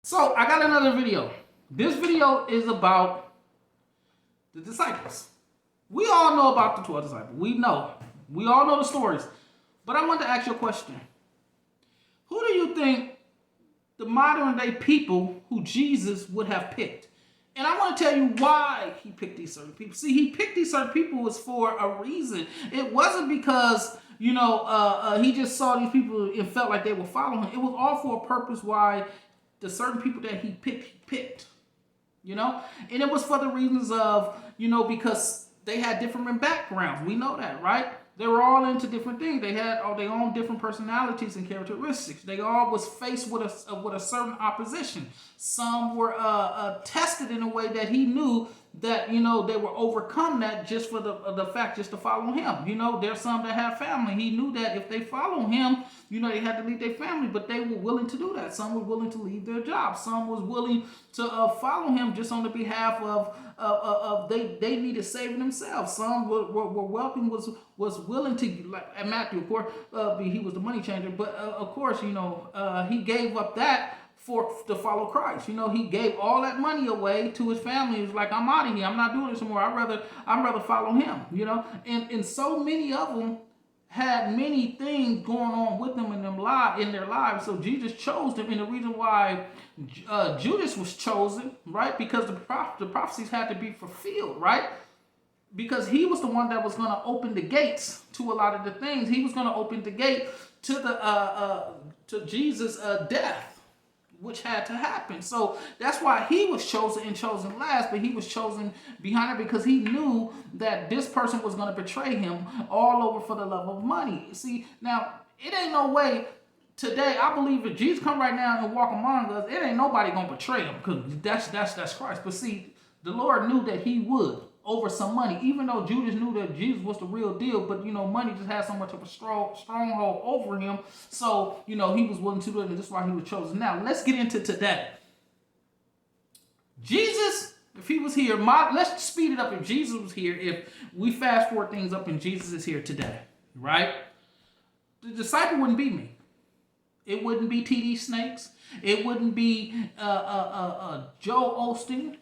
So I got another video. This video is about the disciples. We all know about the 12 disciples. We know. We all know the stories. But I want to ask you a question. Who do you think the modern day people who Jesus would have picked? And I want to tell you why he picked these certain people. See, he picked these certain people was for a reason. It wasn't because, he just saw these people and felt like they were following him. It was all for a purpose why the certain people that he picked. And it was for the reasons of, because they had different backgrounds. We know that, right? They were all into different things. They had all their own different personalities and characteristics. They all was faced with a certain opposition. Some were tested in a way that he knew that they were overcome that just for the fact just to follow him. There's some that have family. He knew that if they follow him, they had to leave their family, but they were willing to do that. Some were willing to leave their job. Some was willing to follow him just on the behalf of they needed saving themselves. Some were wealthy, was willing to, like Matthew, of course, he was the money changer, but of course, he gave up that to follow Christ. He gave all that money away to his family. He was like, I'm out of here. I'm not doing this anymore. I'd rather follow him. And so many of them had many things going on with them in their lives. So Jesus chose them, and the reason why Judas was chosen, right? Because the prophecies had to be fulfilled, right? Because he was the one that was going to open the gates to a lot of the things. He was going to open the gate to Jesus' death, which had to happen. So that's why he was chosen and chosen last, but he was chosen behind it because he knew that this person was going to betray him all over for the love of money. See, now, it ain't no way today, I believe if Jesus come right now and walk among us, it ain't nobody going to betray him because that's Christ. But see, the Lord knew that he would over some money, even though Judas knew that Jesus was the real deal, but money just had so much of a stronghold over him. So, he was willing to do it, and that's why he was chosen. Now, let's get into today. Jesus, if he was here, let's speed it up. If Jesus was here, if we fast forward things up and Jesus is here today, right? The disciple wouldn't be me. It wouldn't be T.D. Snakes. It wouldn't be Joe Osteen.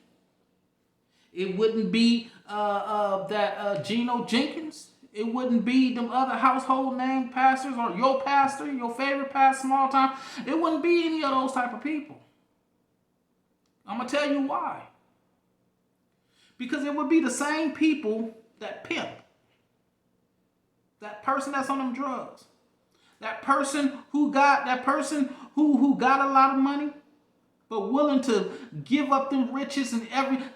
It wouldn't be Geno Jenkins. It wouldn't be them other household name pastors or your pastor, your favorite pastor, small time. It wouldn't be any of those type of people. I'm going to tell you why. Because it would be the same people that pimp. That person that's on them drugs. That person who got a lot of money, but willing to give up them riches and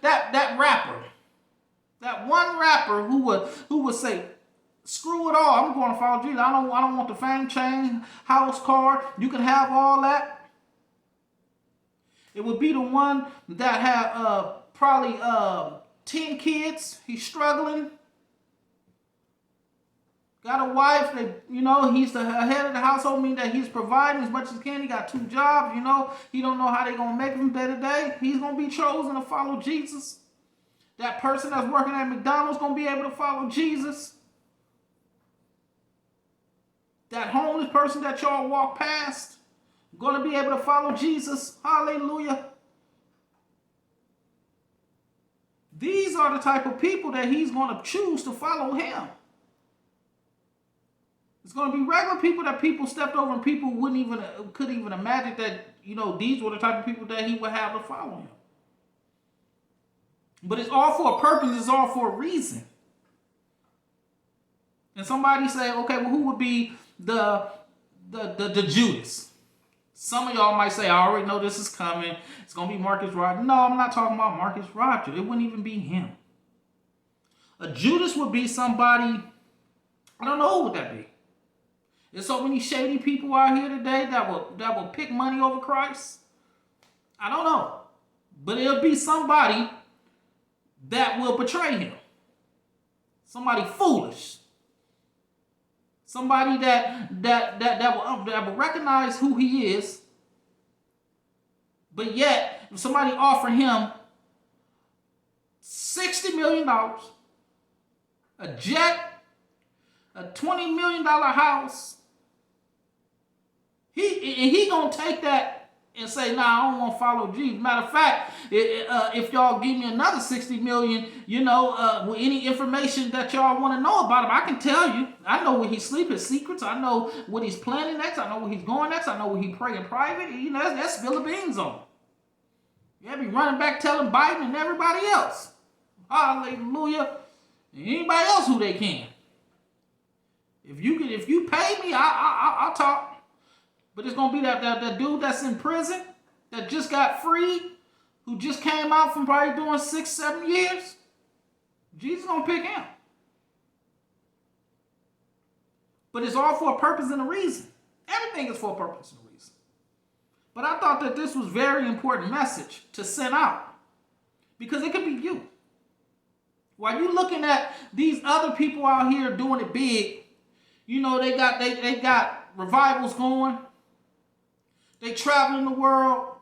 that rapper, that one rapper who would say, screw it all, I'm going to follow Jesus. I don't want the fame, chain, house, car. You can have all that. It would be the one that had probably 10 kids. He's struggling. Got a wife that, he's the head of the household, meaning that he's providing as much as he can. He got 2 jobs, He don't know how they're going to make him day to day. He's going to be chosen to follow Jesus. That person that's working at McDonald's going to be able to follow Jesus. That homeless person that y'all walk past going to be able to follow Jesus. Hallelujah. These are the type of people that he's going to choose to follow him. It's going to be regular people that people stepped over and people couldn't even imagine that, these were the type of people that he would have to follow him. But it's all for a purpose. It's all for a reason. And somebody say, okay, well, who would be the Judas? Some of y'all might say, I already know this is coming. It's going to be Marcus Rogers. No, I'm not talking about Marcus Rogers. It wouldn't even be him. A Judas would be somebody, I don't know who would that be. There's so many shady people out here today that will pick money over Christ. I don't know. But it'll be somebody that will betray him. Somebody foolish. Somebody that will recognize who he is. But yet, if somebody offered him $60 million, a jet, a $20 million house, he gonna take that and say, nah, I don't want to follow Jesus. Matter of fact, if y'all give me another 60 million, with any information that y'all want to know about him, I can tell you. I know where he sleep, his secrets. I know what he's planning next. I know where he's going next. I know where he pray in private. That's spill the beans on him. Yeah, be running back telling Biden and everybody else. Hallelujah. And anybody else who they can. If you pay me, I'll talk. But it's gonna be that dude that's in prison that just got freed, who just came out from probably doing 6-7 years. Jesus gonna pick him. But it's all for a purpose and a reason. Everything is for a purpose and a reason. But I thought that this was a very important message to send out. Because it could be you. While you looking at these other people out here doing it big, they got revivals going. They traveling the world.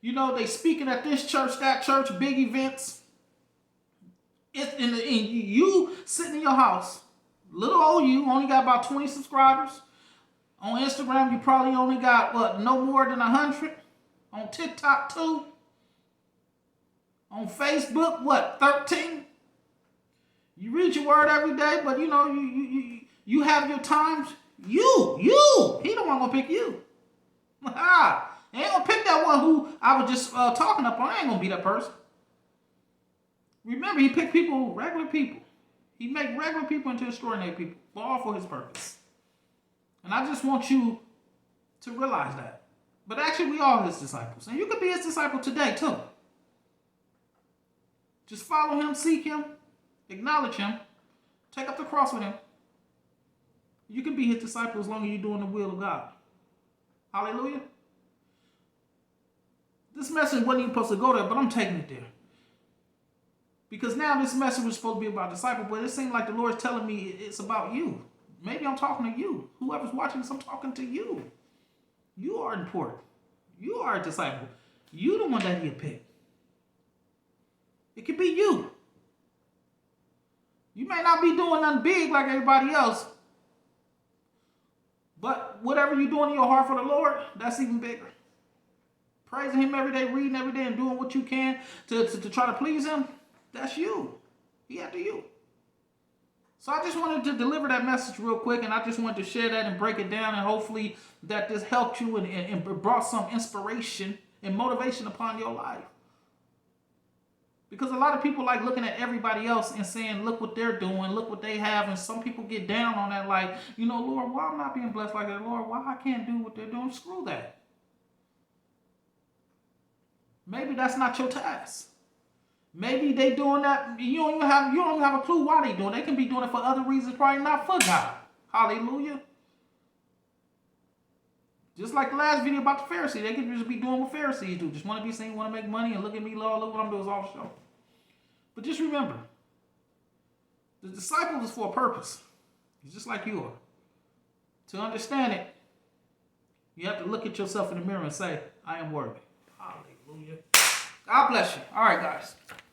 They speaking at this church, that church, big events. You sitting in your house, little old you, only got about 20 subscribers. On Instagram, you probably only got, no more than 100. On TikTok, 2. On Facebook, 13. You read your word every day, but you have your times. He the one gonna pick you. He ain't gonna pick that one who I was just talking up on. I ain't gonna be that person. Remember, he picked people, regular people. He make regular people into extraordinary people, but all for his purpose. And I just want you to realize that. But actually, we are his disciples. And you could be his disciple today, too. Just follow him, seek him, acknowledge him, take up the cross with him. You can be his disciple as long as you're doing the will of God. Hallelujah. This message wasn't even supposed to go there, but I'm taking it there. Because now this message was supposed to be about disciple, but it seemed like the Lord's telling me it's about you. Maybe I'm talking to you. Whoever's watching this, I'm talking to you. You are important. You are a disciple. You the one that he'll pick. It could be you. You may not be doing nothing big like everybody else, but whatever you're doing in your heart for the Lord, that's even bigger. Praising him every day, reading every day, and doing what you can to try to please him, that's you. He after you. So I just wanted to deliver that message real quick, and I just wanted to share that and break it down, and hopefully that this helped you and brought some inspiration and motivation upon your life. Because a lot of people like looking at everybody else and saying, look what they're doing, look what they have. And some people get down on that like, Lord, why I'm not being blessed like that? Lord, why I can't do what they're doing? Screw that. Maybe that's not your task. Maybe they doing that. You don't even have a clue why they doing it. They can be doing it for other reasons, probably not for God. Hallelujah. Just like the last video about the Pharisees. They could just be doing what Pharisees do. Just want to be seen, want to make money, and look at me, Lord, look what I'm doing, it's all show. But just remember, the disciple is for a purpose. It's just like you are. To understand it, you have to look at yourself in the mirror and say, I am worthy. Hallelujah. God bless you. All right, guys.